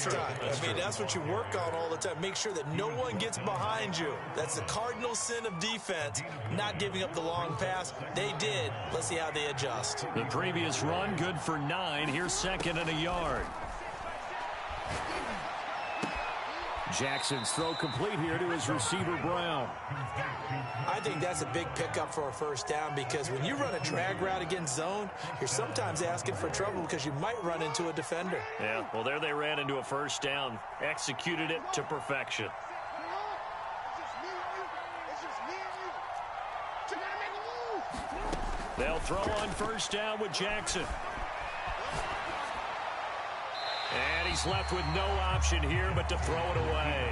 last time. I mean, that's what you work on all the time. Make sure that no one gets behind you. That's the cardinal sin of defense, not giving up the long pass. They did. Let's see how they adjust. The previous run, good for 9. Here's second and a yard. Jackson's throw complete here to his receiver, Brown. I think that's a big pickup for a first down because when you run a drag route against zone, you're sometimes asking for trouble because you might run into a defender. Yeah, well, there they ran into a first down. Executed it to perfection. They'll throw on first down with Jackson. And he's left with no option here but to throw it away.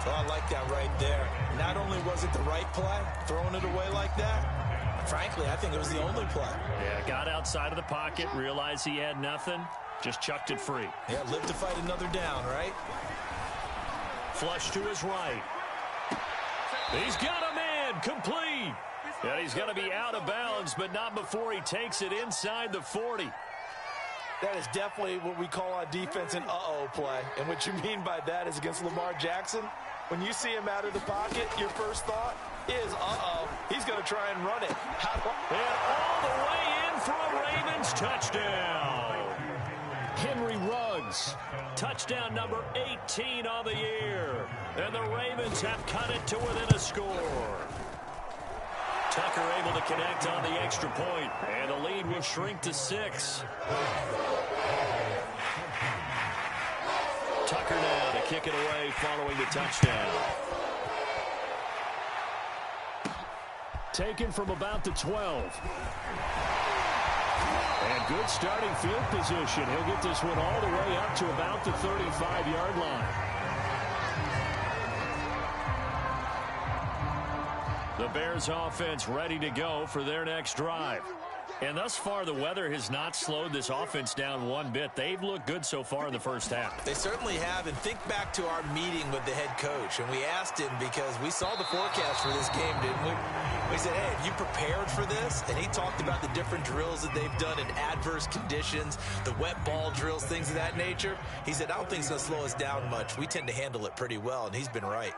Oh, I like that right there. Not only was it the right play, throwing it away like that, frankly, I think it was the only play. Yeah, got outside of the pocket, realized he had nothing, just chucked it free. Yeah, live to fight another down, right? Flush to his right. He's got a man, complete. And he's going to be out of bounds, but not before he takes it inside the 40. That is definitely what we call on defense an uh-oh play. And what you mean by that is against Lamar Jackson, when you see him out of the pocket, your first thought is, uh-oh, he's going to try and run it. And all the way in for a Ravens touchdown. Henry Ruggs, touchdown number 18 on the year. And the Ravens have cut it to within a score. Tucker able to connect on the extra point, and the lead will shrink to 6. Tucker now to kick it away following the touchdown. Taken from about the 12. And good starting field position. He'll get this one all the way up to about the 35-yard line. The Bears offense ready to go for their next drive. And thus far, the weather has not slowed this offense down one bit. They've looked good so far in the first half. They certainly have. And think back to our meeting with the head coach. And we asked him because we saw the forecast for this game, didn't we? We said, hey, have you prepared for this? And he talked about the different drills that they've done in adverse conditions, the wet ball drills, things of that nature. He said, I don't think it's going to slow us down much. We tend to handle it pretty well. And he's been right.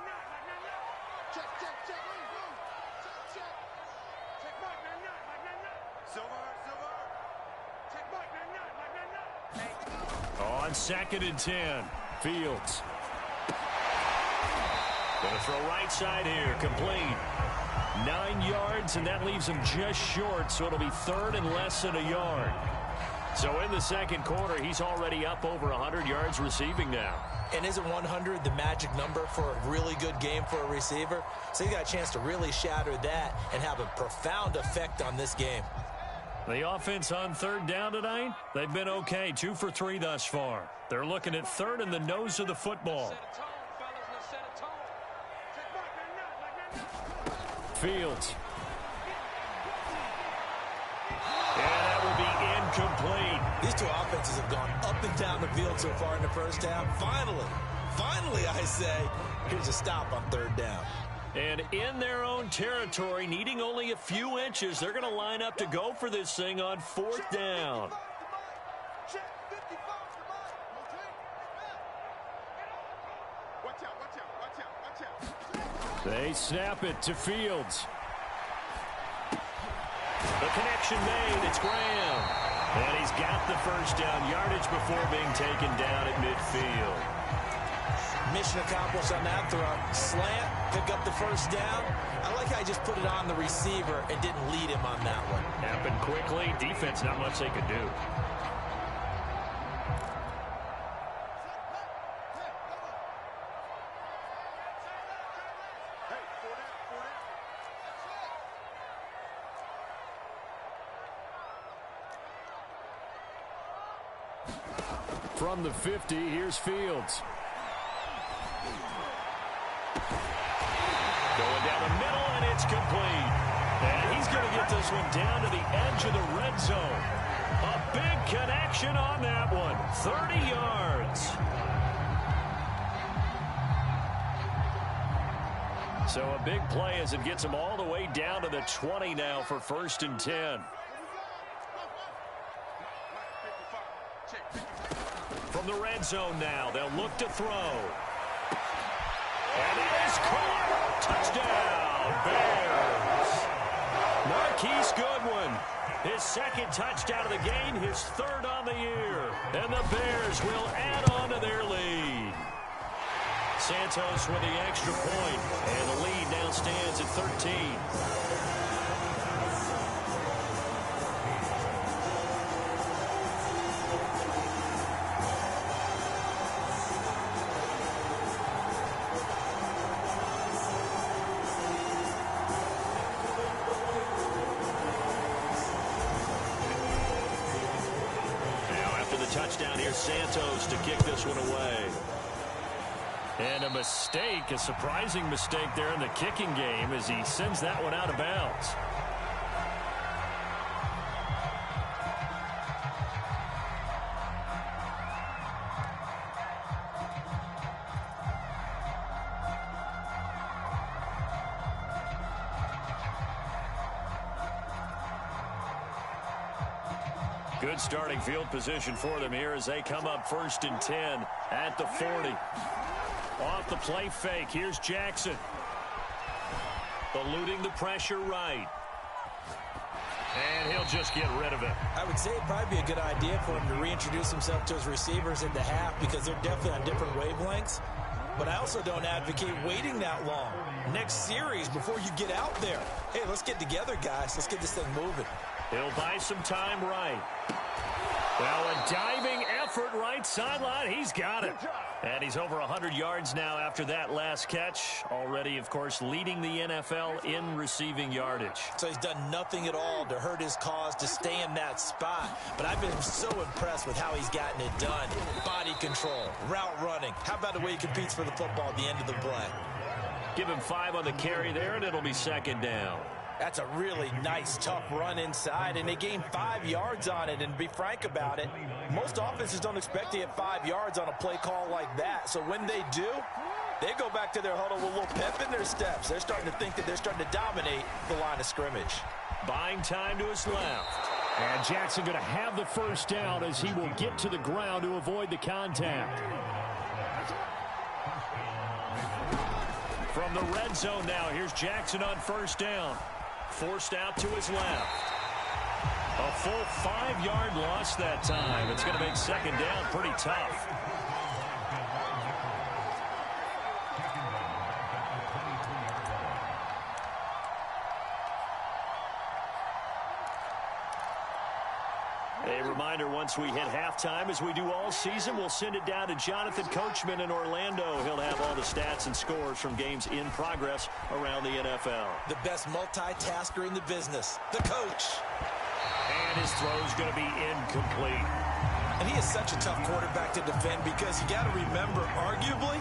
On 2nd and 10, Fields. Going to throw right side here, complete. 9 yards, and that leaves him just short, so it'll be 3rd and less than a yard. So in the second quarter, he's already up over 100 yards receiving now. And isn't 100 the magic number for a really good game for a receiver? So he got a chance to really shatter that and have a profound effect on this game. The offense on 3rd down tonight, they've been okay, 2 for 3 thus far. They're looking at 3rd in the nose of the football. Fields. And that will be incomplete. These two offenses have gone up and down the field so far in the first half. Finally, I say, here's a stop on 3rd down. And in their own territory, needing only a few inches, they're going to line up to go for this thing on 4th down. They snap it to Fields. The connection made. It's Graham. And he's got the first down yardage before being taken down at midfield. Mission accomplished on that throw. Slant, pick up the first down. I like how he just put it on the receiver and didn't lead him on that one. Happened quickly. Defense, not much they could do. From the 50, here's Fields. Going down the middle, and it's complete. And he's going to get this one down to the edge of the red zone. A big connection on that one. 30 yards. So a big play as it gets him all the way down to the 20 now for 1st and 10. From the red zone now, they'll look to throw. And it is caught. Touchdown, Bears. Marquise Goodwin, his second touchdown of the game, his third on the year. And the Bears will add on to their lead. Santos with the extra point, and the lead now stands at 13. Touchdown here, Santos to kick this one away. And a mistake, a surprising mistake there in the kicking game as he sends that one out of bounds. Good starting field position for them here as they come up 1st and 10 at the 40. Off the play fake, here's Jackson. Eluding the pressure right. And he'll just get rid of it. I would say it'd probably be a good idea for him to reintroduce himself to his receivers at the half because they're definitely on different wavelengths. But I also don't advocate waiting that long. Next series before you get out there. Hey, let's get together, guys. Let's get this thing moving. He'll buy some time right. Well, a diving effort right sideline. He's got it. And he's over 100 yards now after that last catch. Already, of course, leading the NFL in receiving yardage. So he's done nothing at all to hurt his cause to stay in that spot. But I've been so impressed with how he's gotten it done. Body control, route running. How about the way he competes for the football at the end of the play? Give him 5 on the carry there, and it'll be 2nd down. That's a really nice, tough run inside, and they gained 5 yards on it. And to be frank about it, most offenses don't expect to get 5 yards on a play call like that. So when they do, they go back to their huddle with a little pep in their steps. They're starting to think that they're starting to dominate the line of scrimmage. Buying time to his left. And Jackson going to have the 1st down as he will get to the ground to avoid the contact. From the red zone now, here's Jackson on 1st down. Forced out to his left. A full 5-yard loss that time. It's going to make 2nd down pretty tough. A reminder, once we hit halftime, as we do all season, we'll send it down to Jonathan Coachman in Orlando. He'll have all the stats and scores from games in progress around the NFL. The best multitasker in the business, the coach. And his throw's going to be incomplete. And he is such a tough quarterback to defend because you got to remember, arguably,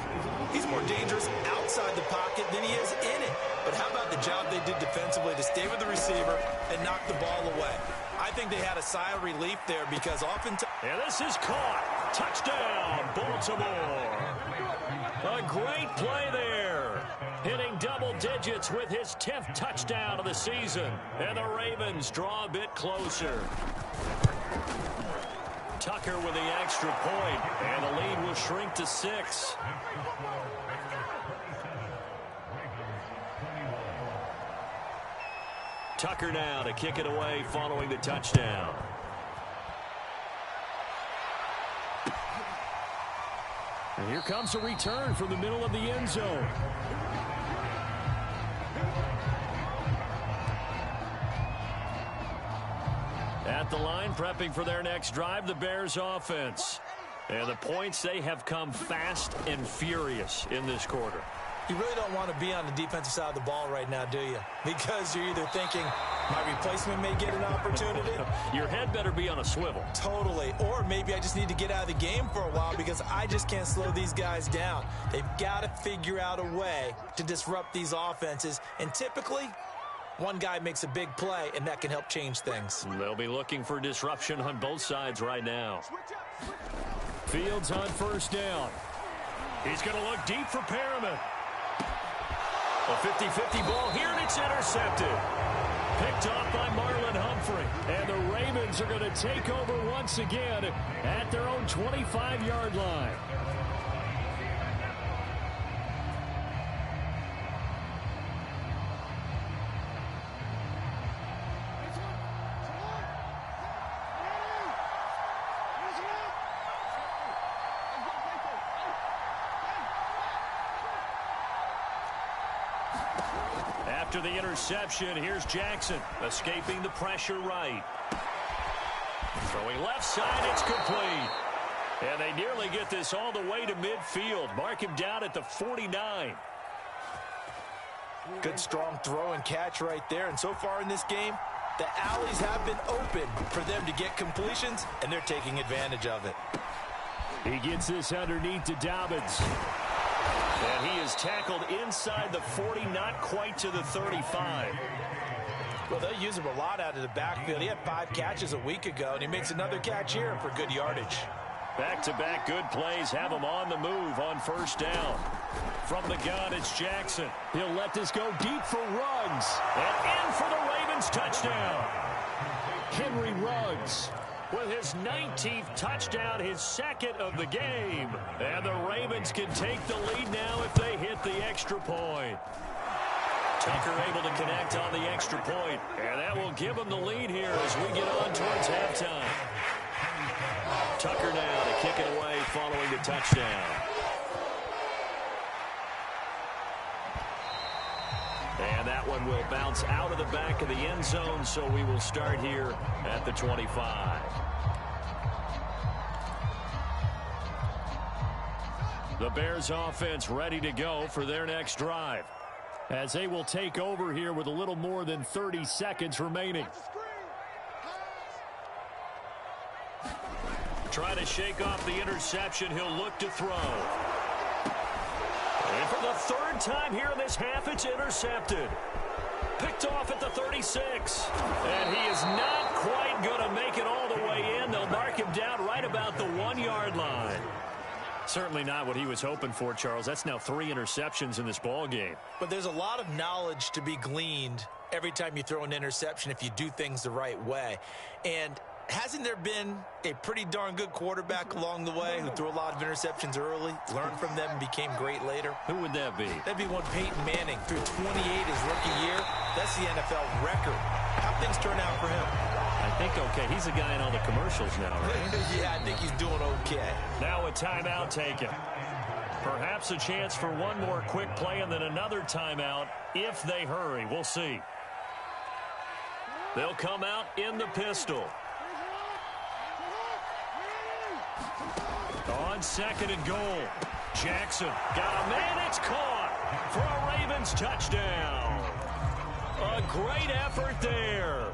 he's more dangerous outside the pocket than he is in it. But how about the job they did defensively to stay with the receiver and knock the ball away? I think they had a sigh of relief there because oftentimes... And this is caught. Touchdown, Baltimore. A great play there. Hitting double digits with his 10th touchdown of the season. And the Ravens draw a bit closer. Tucker with the extra point, and the lead will shrink to 6. Tucker now to kick it away following the touchdown. And here comes a return from the middle of the end zone. At the line, prepping for their next drive, the Bears offense. And the points, they have come fast and furious in this quarter. You really don't want to be on the defensive side of the ball right now, do you? Because you're either thinking, my replacement may get an opportunity. Your head better be on a swivel. Totally. Or maybe I just need to get out of the game for a while because I just can't slow these guys down. They've got to figure out a way to disrupt these offenses. And typically, one guy makes a big play, and that can help change things. They'll be looking for disruption on both sides right now. Fields on 1st down. He's going to look deep for Perriman. A 50-50 ball here, and it's intercepted. Picked off by Marlon Humphrey. And the Ravens are going to take over once again at their own 25-yard line. After the interception, here's Jackson, escaping the pressure right. Throwing left side, it's complete. And they nearly get this all the way to midfield. Mark him down at the 49. Good strong throw and catch right there. And so far in this game, the alleys have been open for them to get completions, and they're taking advantage of it. He gets this underneath to Dobbins. And he is tackled inside the 40, not quite to the 35. Well, they'll use him a lot out of the backfield. He had 5 catches a week ago, and he makes another catch here for good yardage. Back-to-back good plays have him on the move on first down. From the gun, it's Jackson. He'll let this go deep for Ruggs. And in for the Ravens touchdown. Henry Ruggs with his 19th touchdown, his second of the game. And the Ravens can take the lead now if they hit the extra point. Tucker able to connect on the extra point, and that will give them the lead here as we get on towards halftime. Tucker now to kick it away following the touchdown. And that one will bounce out of the back of the end zone, so we will start here at the 25. The Bears offense ready to go for their next drive, as they will take over here with a little more than 30 seconds remaining. Trying to shake off the interception. He'll look to throw. And for the third time here in this half, it's intercepted. Picked off at the 36. And he is not quite going to make it all the way in. They'll mark him down right about the 1-yard line. Certainly not what he was hoping for, Charles. That's now 3 interceptions in this ball game. But there's a lot of knowledge to be gleaned every time you throw an interception if you do things the right way. And hasn't there been a pretty darn good quarterback along the way who threw a lot of interceptions early, learned from them, and became great later? Who would that be? That'd be one Peyton Manning. Threw 28 his rookie year. That's the NFL record. How things turn out for him? I think okay. He's a guy in all the commercials now, right? Yeah, I think he's doing okay. Now a timeout taken. Perhaps a chance for one more quick play and then another timeout if they hurry. We'll see. They'll come out in the pistol. On 2nd and goal. Jackson got a man. It's caught for a Ravens touchdown. A great effort there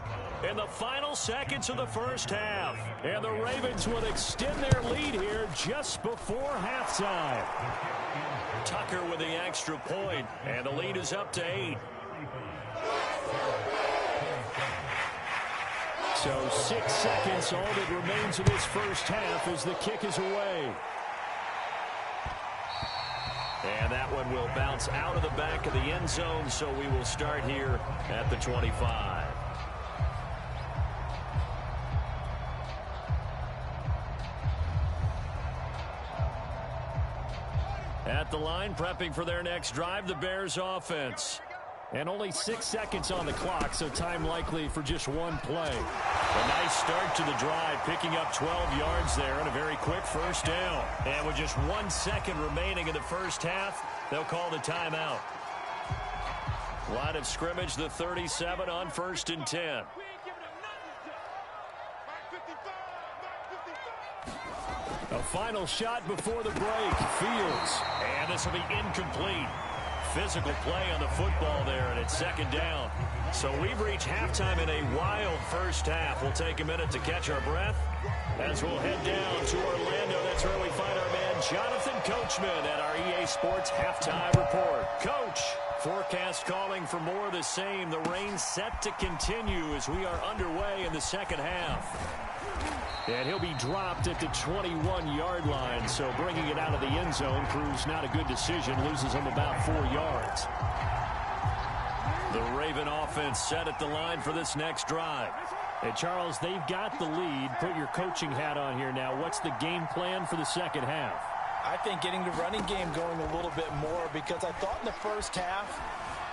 in the final seconds of the first half. And the Ravens will extend their lead here just before halftime. Tucker with the extra point, and the lead is up to 8. So 6 seconds, all that remains of this first half as the kick is away. And that one will bounce out of the back of the end zone, so we will start here at the 25. At the line, prepping for their next drive, the Bears offense. And only 6 seconds on the clock, so time likely for just one play. A nice start to the drive, picking up 12 yards there and a very quick first down. And with just 1 second remaining in the first half, they'll call the timeout. Line of scrimmage, the 37 on 1st and 10. A final shot before the break. Fields. And this will be incomplete. Physical play on the football there, and it's 2nd down. So we've reached halftime in a wild first half. We'll take a minute to catch our breath as we'll head down to Orlando. That's where we find our man Jonathan Coachman at our EA Sports Halftime Report. Coach, forecast calling for more of the same. The rain set to continue as we are underway in the second half. And he'll be dropped at the 21-yard line, so bringing it out of the end zone proves not a good decision, loses him about 4 yards. The Raven offense set at the line for this next drive. Hey, Charles, they've got the lead. Put your coaching hat on here now. What's the game plan for the second half? I think getting the running game going a little bit more, because I thought in the first half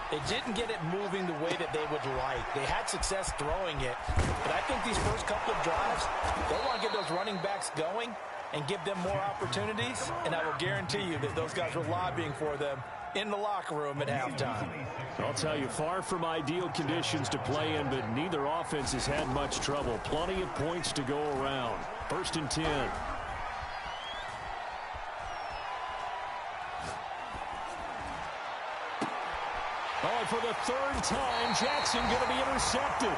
they didn't get it moving the way that they would like. They had success throwing it, but I think these first couple of drives, they want to get those running backs going and give them more opportunities, and I will guarantee you that those guys were lobbying for them in the locker room at halftime. I'll tell you, far from ideal conditions to play in, but neither offense has had much trouble. Plenty of points to go around. 1st and 10. Oh, for the 3rd time, Jackson going to be intercepted.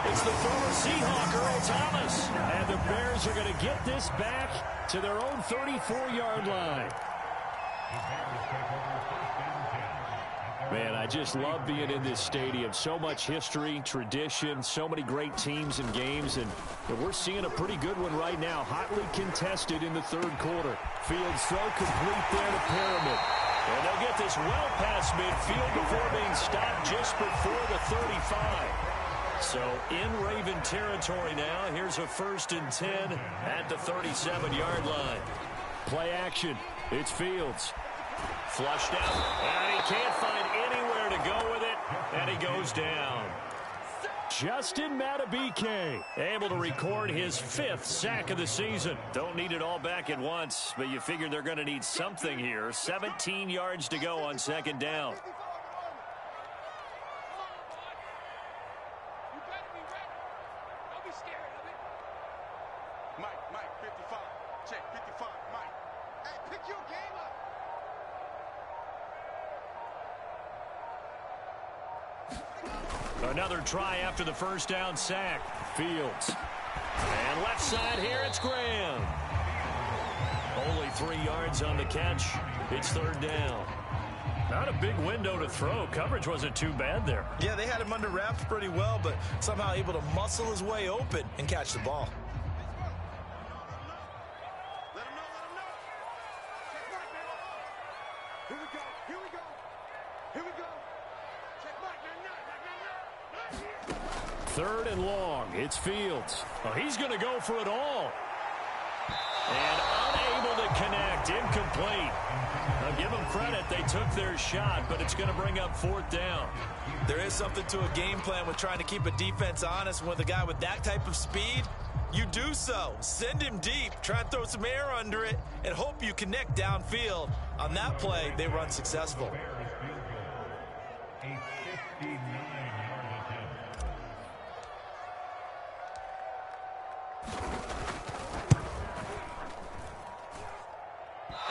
It's the former Seahawk, Earl Thomas. And the Bears are going to get this back to their own 34-yard line. Man, I just love being in this stadium. So much history, tradition, so many great teams and games, and we're seeing a pretty good one right now. Hotly contested in the 3rd quarter. Fields throw complete there to Pyramid. And they'll get this well past midfield before being stopped just before the 35. So in Raven territory now. Here's a 1st and 10 at the 37-yard line. Play action. It's Fields. Flushed out, and he can't find anywhere to go with it, and he goes down. Justin Matabike able to record his 5th sack of the season. Don't need it all back at once, but you figure they're going to need something here. 17 yards to go on 2nd down. Mike, 55. Check, 55, Mike. Hey, pick your game up. Another try after the 1st down sack. Fields. And left side here, it's Graham. Only 3 yards on the catch. It's 3rd down. Not a big window to throw. Coverage wasn't too bad there. Yeah, they had him under wraps pretty well, but somehow able to muscle his way open and catch the ball. Let him know. Check Mike, man. Here we go. Check Mike, man. 3rd and long. It's Fields. Well, he's going to go for it all. And unable to connect. Incomplete. Now, give them credit. They took their shot, but it's going to bring up 4th down. There is something to a game plan with trying to keep a defense honest. With a guy with that type of speed, you do so. Send him deep. Try and throw some air under it and hope you connect downfield. On that play, they run successful.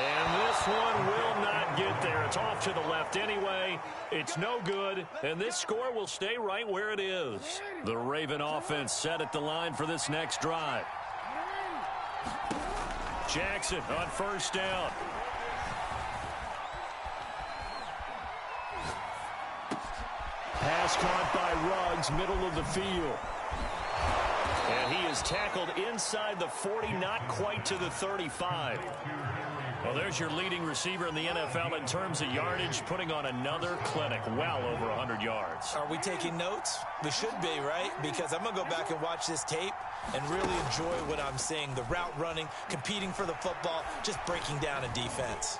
And this one will not get there. It's off to the left anyway. It's no good, and this score will stay right where it is. The Raven offense set at the line for this next drive. Jackson on 1st down. Pass caught by Ruggs, middle of the field. And he is tackled inside the 40, not quite to the 35. Well, there's your leading receiver in the NFL in terms of yardage, putting on another clinic, well over 100 yards. Are we taking notes? We should be, right? Because I'm going to go back and watch this tape and really enjoy what I'm seeing. The route running, competing for the football, just breaking down a defense.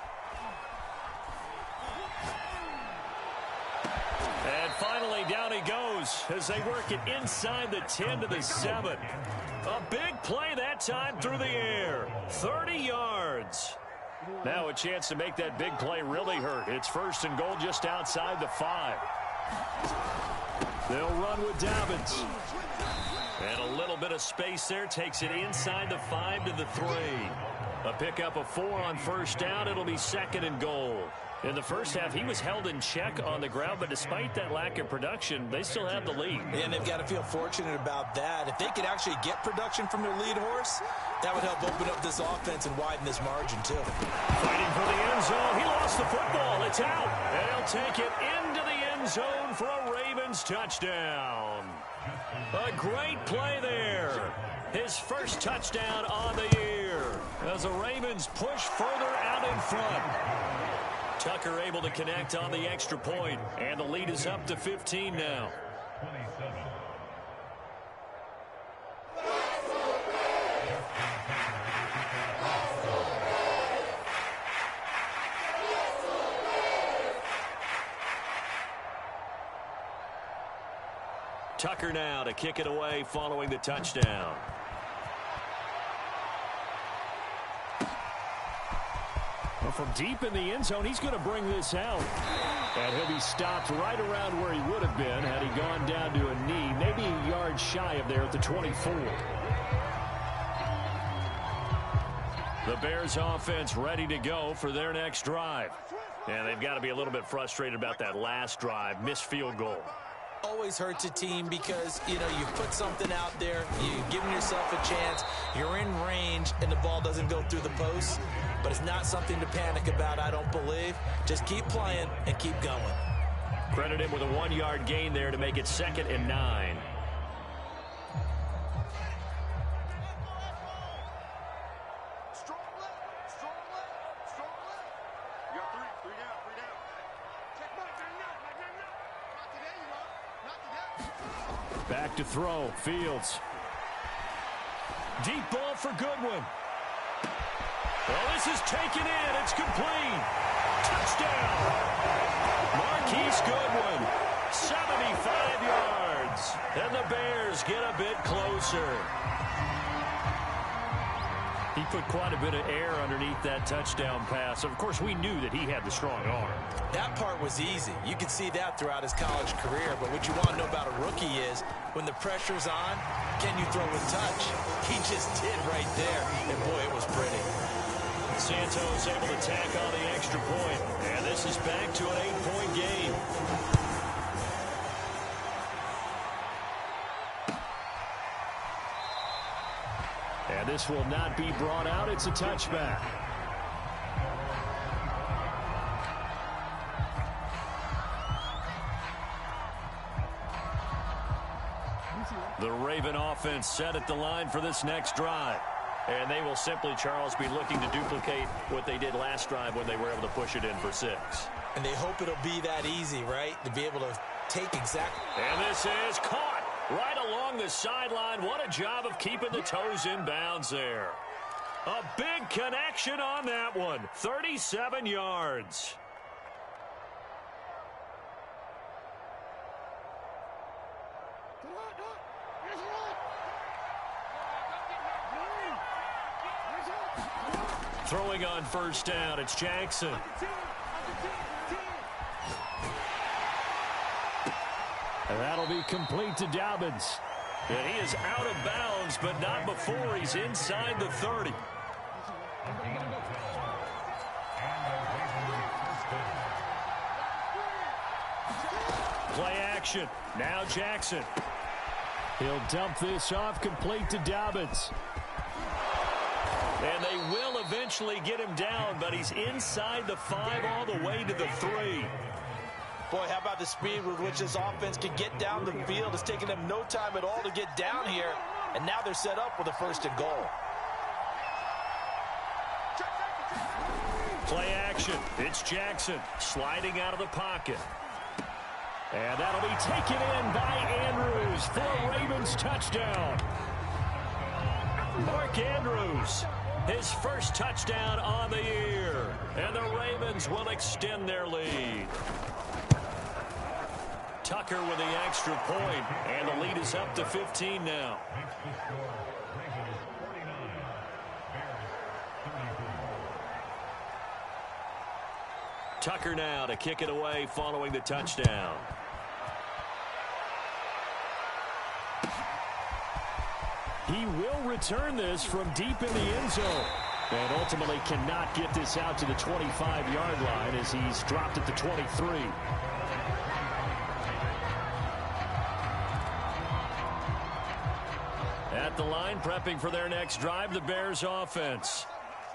And finally, down he goes as they work it inside the 10 to the 7. A big play that time through the air. 30 yards. Now a chance to make that big play really hurt. It's 1st and goal just outside the 5. They'll run with Dobbins. And a little bit of space there takes it inside the 5 to the 3. A pickup of 4 on 1st down. It'll be 2nd and goal. In the first half, he was held in check on the ground, but despite that lack of production, they still have the lead. And they've got to feel fortunate about that. If they could actually get production from their lead horse, that would help open up this offense and widen this margin, too. Fighting for the end zone. He lost the football. It's out. And he'll take it into the end zone for a Ravens touchdown. A great play there. His first touchdown on the year as the Ravens push further out in front. Tucker able to connect on the extra point, and the lead is up to 15 now. Tucker now to kick it away following the touchdown. Well, from deep in the end zone, he's going to bring this out. And he'll be stopped right around where he would have been had he gone down to a knee, maybe a yard shy of there at the 24. The Bears offense ready to go for their next drive. And they've got to be a little bit frustrated about that last drive, missed field goal. Always hurts a team because, you put something out there, you've given yourself a chance, you're in range, and the ball doesn't go through the post. But it's not something to panic about, I don't believe. Just keep playing and keep going. Credit him with a 1-yard gain there to make it 2nd and 9. Strong left, strong left, strong left. You got three down. Check Mike, not today, you are. Not today. Back to throw, Fields. Deep ball for Goodwin. Well, this is taken in. It's complete. Touchdown. Marquise Goodwin, 75 yards. And the Bears get a bit closer. He put quite a bit of air underneath that touchdown pass. Of course, we knew that he had the strong arm. That part was easy. You could see that throughout his college career. But what you want to know about a rookie is when the pressure's on, can you throw with touch? He just did right there. And, boy, it was pretty. Santos able to tack on the extra point. And this is back to an 8-point game. And this will not be brought out. It's a touchback. The Raven offense set at the line for this next drive. And they will simply, Charles, be looking to duplicate what they did last drive when they were able to push it in for 6. And they hope it'll be that easy, right? To be able to take exactly. And this is caught right along the sideline. What a job of keeping the toes in bounds there. A big connection on that one. 37 yards. Throwing on first down, it's Jackson. And that'll be complete to Dobbins. And he is out of bounds, but not before he's inside the 30. Play action. Now Jackson. He'll dump this off, complete to Dobbins. And they will eventually get him down, but he's inside the 5 all the way to the 3. Boy, how about the speed with which this offense can get down the field? It's taken them no time at all to get down here, and now they're set up with a 1st and goal. Play action. It's Jackson sliding out of the pocket. And that'll be taken in by Andrews for a Ravens touchdown. Mark Andrews, his first touchdown on the year. And the Ravens will extend their lead. Tucker with the extra point, and the lead is up to 15 now. Tucker now to kick it away following the touchdown. He will return this from deep in the end zone. And ultimately cannot get this out to the 25-yard line as he's dropped at the 23. At the line, prepping for their next drive, the Bears offense.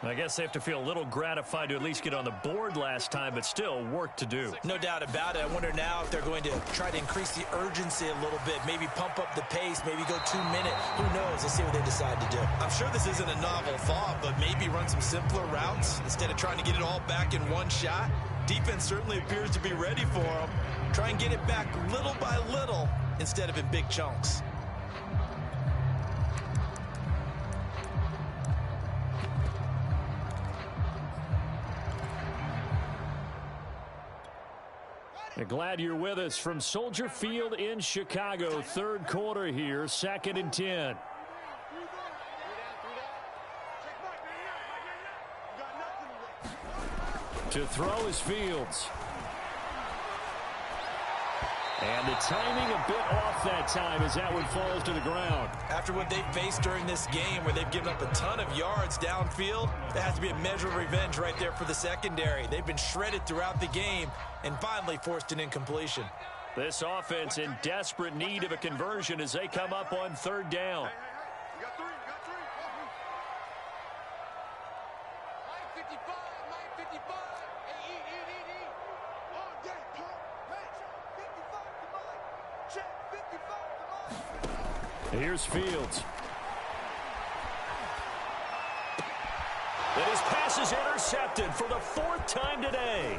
I guess they have to feel a little gratified to at least get on the board last time, but still work to do. No doubt about it. I wonder now if they're going to try to increase the urgency a little bit, maybe pump up the pace, maybe go 2 minutes. Who knows? Let's see what they decide to do. I'm sure this isn't a novel thought, but maybe run some simpler routes instead of trying to get it all back in one shot. Defense certainly appears to be ready for them. Try and get it back little by little instead of in big chunks. Glad you're with us from Soldier Field in Chicago. Third quarter here, 2nd and 10. To throw is Fields. And the timing a bit off that time as that one falls to the ground. After what they've faced during this game where they've given up a ton of yards downfield, that has to be a measure of revenge right there for the secondary. They've been shredded throughout the game and finally forced an incompletion. This offense in desperate need of a conversion as they come up on 3rd down. You got three. 955, 955. All day, check 55 to mine. Here's Fields. And his pass is intercepted for the 4th time today.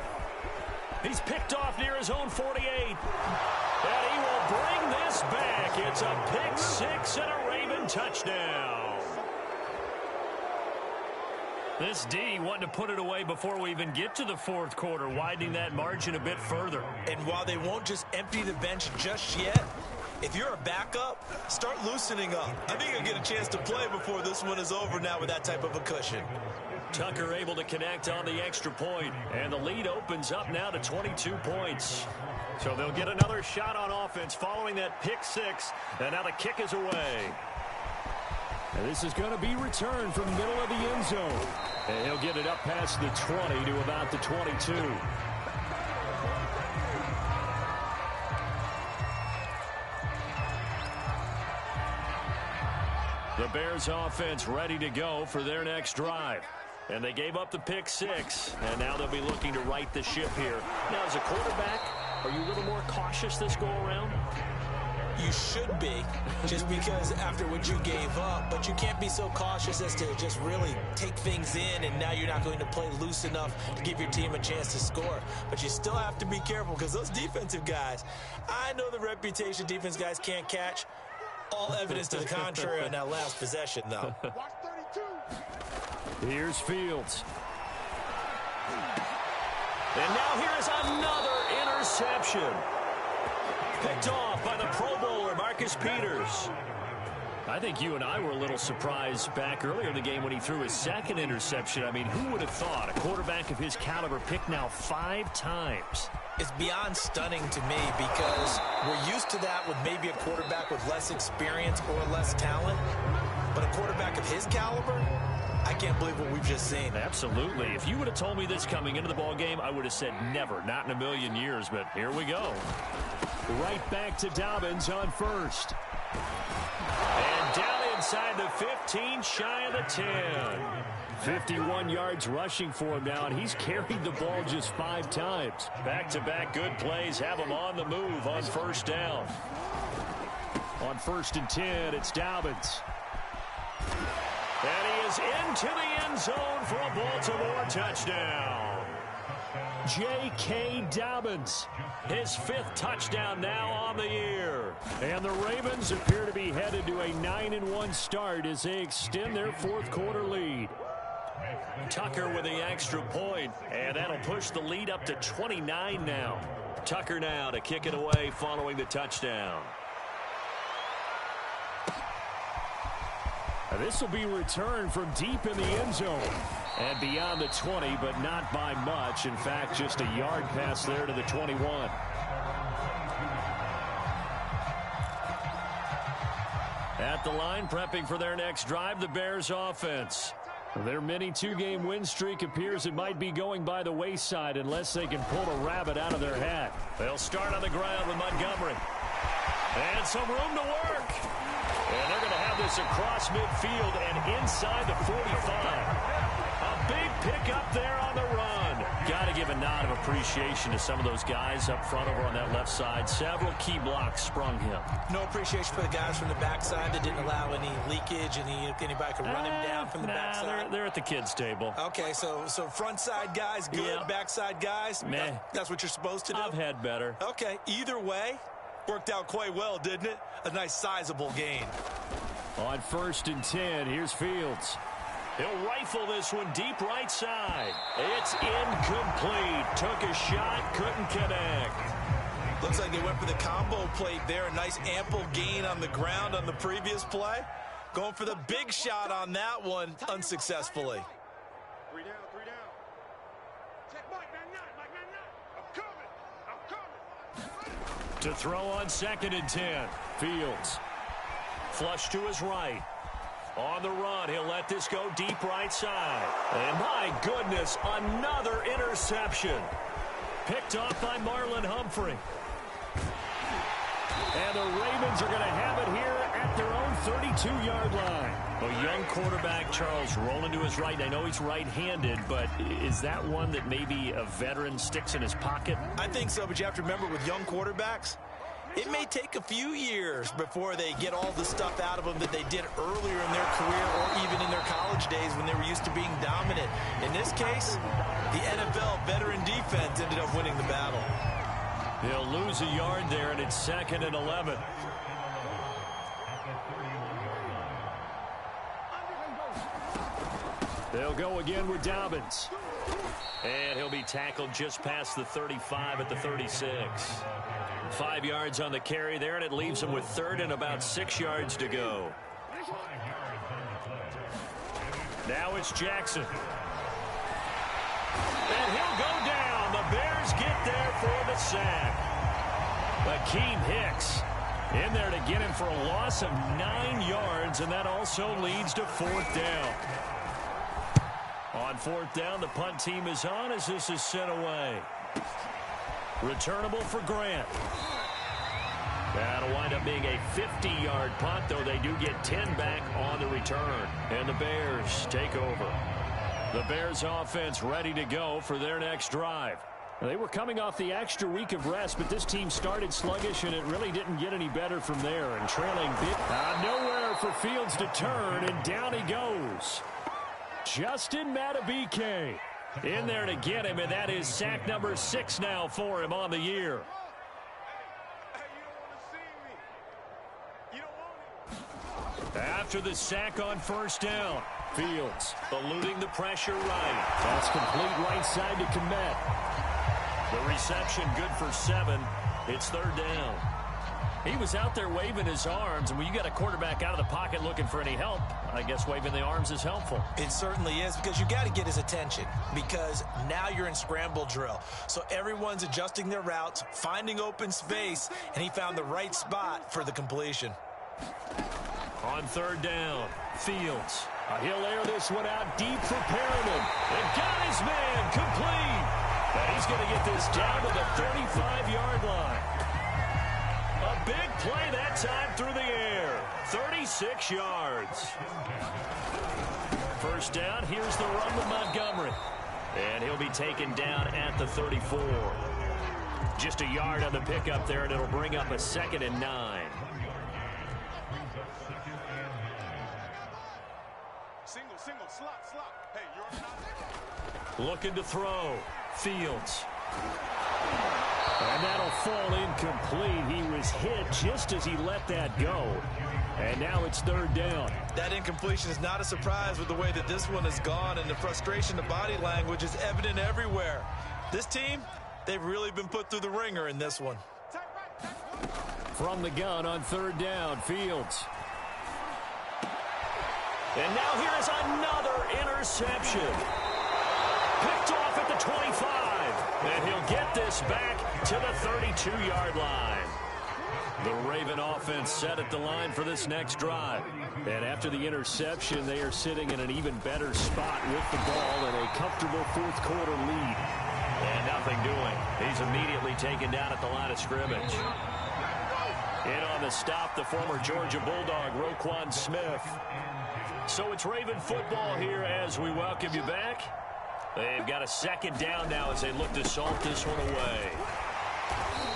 He's picked off near his own 48. And he will bring this back. It's a pick 6 and a Raven touchdown. This D wanting to put it away before we even get to the 4th quarter, widening that margin a bit further. And while they won't just empty the bench just yet, if you're a backup, start loosening up. I think you'll get a chance to play before this one is over now with that type of a cushion. Tucker able to connect on the extra point, and the lead opens up now to 22 points. So they'll get another shot on offense following that pick 6, and now the kick is away. And this is going to be returned from the middle of the end zone. And he'll get it up past the 20 to about the 22. The Bears offense ready to go for their next drive. And they gave up the pick 6, and now they'll be looking to right the ship here. Now, as a quarterback, are you a little more cautious this go-around? You should be, just because after what you gave up, but you can't be so cautious as to just really take things in, and now you're not going to play loose enough to give your team a chance to score. But you still have to be careful because those defensive guys, I know the reputation defense guys can't catch. All evidence to the contrary on that last possession, though. Watch 32. Here's Fields. And now here is another interception. Picked off by the Pro Bowler, Marcus Peters. I think you and I were a little surprised back earlier in the game when he threw his 2nd interception. I mean, who would have thought a quarterback of his caliber picked now 5 times? It's beyond stunning to me because we're used to that with maybe a quarterback with less experience or less talent. But a quarterback of his caliber, I can't believe what we've just seen. Absolutely. If you would have told me this coming into the ball game, I would have said never, not in a million years. But here we go. Right back to Dobbins on 1st. And down inside the 15, shy of the 10. 51 yards rushing for him now, and he's carried the ball just 5 times. Back-to-back good plays have him on the move on 1st down. On 1st and 10, it's Dobbins. And he is into the end zone for a Baltimore touchdown. J.K. Dobbins. His 5th touchdown now on the year. And the Ravens appear to be headed to a 9-1 start as they extend their 4th quarter lead. Tucker with the extra point, and that'll push the lead up to 29 now. Tucker now to kick it away following the touchdown. This will be returned from deep in the end zone. And beyond the 20, but not by much. In fact, just a yard pass there to the 21. At the line, prepping for their next drive, the Bears offense. Their mini 2-game win streak appears it might be going by the wayside unless they can pull a rabbit out of their hat. They'll start on the ground with Montgomery. And some room to work. And they're going to have this across midfield and inside the 45. A appreciation to some of those guys up front over on that left side. Several key blocks sprung him. No appreciation for the guys from the backside that didn't allow any leakage, anybody could run him down from the backside. They're at the kids' table. Okay, so front side guys good, Yeah. backside guys, Meh. that's what you're supposed to do? I've had better. Okay, either way, worked out quite well, didn't it? A nice sizable gain. On 1st and 10, here's Fields. He'll rifle this one deep right side. It's incomplete. Took a shot, couldn't connect. Looks like they went for the combo plate there. A nice ample gain on the ground on the previous play. Going for the big shot on that one unsuccessfully. 3 down, 3 down. Check Mike, Mike, I'm coming. To throw on 2nd and 10. Fields. Flush to his right. On the run, he'll let this go deep right side. And my goodness, another interception. Picked off by Marlon Humphrey. And the Ravens are going to have it here at their own 32-yard line. A young quarterback, Charles, rolling to his right. I know he's right-handed, but is that one that maybe a veteran sticks in his pocket? I think so, but you have to remember with young quarterbacks, it may take a few years before they get all the stuff out of them that they did earlier in their career or even in their college days when they were used to being dominant. In this case, the NFL veteran defense ended up winning the battle. He'll lose a yard there, and it's 2nd and 11. They'll go again with Dobbins. And he'll be tackled just past the 35 at the 36. 5 yards on the carry there, and it leaves him with 3rd and about 6 yards to go. Now it's Jackson. And he'll go down. The Bears get there for the sack. Akeem Hicks in there to get him for a loss of 9 yards, and that also leads to 4th down. On 4th down, the punt team is on as this is sent away. Returnable for Grant. That'll wind up being a 50-yard punt, though they do get 10 back on the return. And the Bears take over. The Bears offense ready to go for their next drive. They were coming off the extra week of rest, but this team started sluggish, and it really didn't get any better from there. And trailing bit nowhere for Fields to turn, and down he goes. Justin Madubuike in there to get him, and that is sack number 6 now for him on the year. After the sack on 1st down, Fields eluding the pressure right. That's complete right side to Kmet. The reception good for 7. It's 3rd down. He was out there waving his arms, and when you got a quarterback out of the pocket looking for any help, I guess waving the arms is helpful. It certainly is, because you got to get his attention, because now you're in scramble drill. So everyone's adjusting their routes, finding open space, and he found the right spot for the completion. On 3rd down, Fields. He'll air this one out deep for Perriman. And got his man complete. And he's going to get this down to the 35-yard line. A big play that time through the air. 36 yards. 1st down, here's the run with Montgomery. And he'll be taken down at the 34. Just a yard on the pickup there, and it'll bring up a 2nd and 9. Single, slot. Hey, you're not. Looking to throw. Fields. And that'll fall incomplete. He was hit just as he let that go. And now it's 3rd down. That incompletion is not a surprise with the way that this one has gone, and the frustration, the body language is evident everywhere. This team, they've really been put through the ringer in this one. From the gun on 3rd down, Fields. And now here's another interception. Picked off at the 25. And he'll get this back to the 32-yard line. The Raven offense set at the line for this next drive. And after the interception, they are sitting in an even better spot with the ball and a comfortable 4th quarter lead. And nothing doing. He's immediately taken down at the line of scrimmage. In on the stop, the former Georgia Bulldog, Roquan Smith. So it's Raven football here as we welcome you back. They've got a second down now as they look to salt this one away.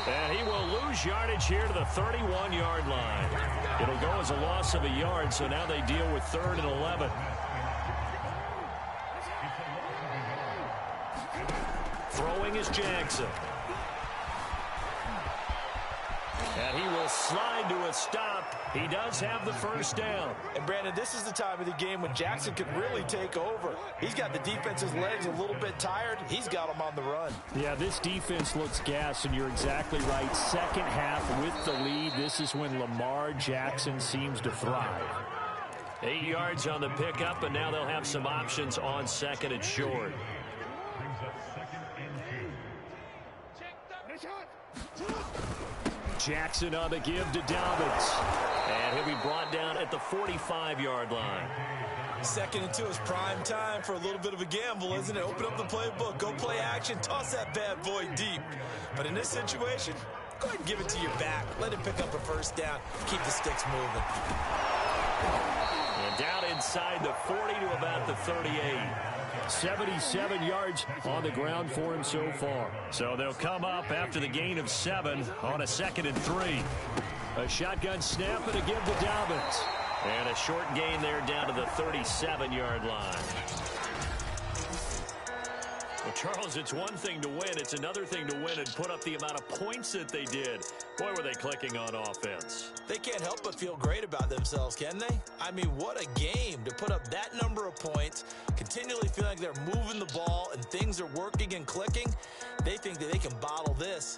And he will lose yardage here to the 31-yard line. It'll go as a loss of a yard, so now they deal with 3rd and 11. Throwing is Jackson. And he will slide to a stop. He does have the first down. And, Brandon, this is the time of the game when Jackson could really take over. He's got the defense's legs a little bit tired. He's got them on the run. Yeah, this defense looks gassed, and you're exactly right. Second half with the lead, this is when Lamar Jackson seems to thrive. 8 yards on the pickup, and now they'll have some options on 2nd and short. Jackson on the give to Dobbins. And he'll be brought down at the 45-yard line. 2nd and 2 is prime time for a little bit of a gamble, isn't it? Open up the playbook, go play action, toss that bad boy deep. But in this situation, go ahead and give it to your back. Let him pick up a first down. Keep the sticks moving. And down inside the 40 to about the 38. 77 yards on the ground for him so far. So they'll come up after the gain of 7 on a 2nd and 3. A shotgun snap and a give to Dobbins. And a short gain there down to the 37-yard line. Well, Charles, it's one thing to win. It's another thing to win and put up the amount of points that they did. Boy, were they clicking on offense. They can't help but feel great about themselves, can they? I mean, what a game to put up that number of points, continually feel like they're moving the ball and things are working and clicking. They think that they can bottle this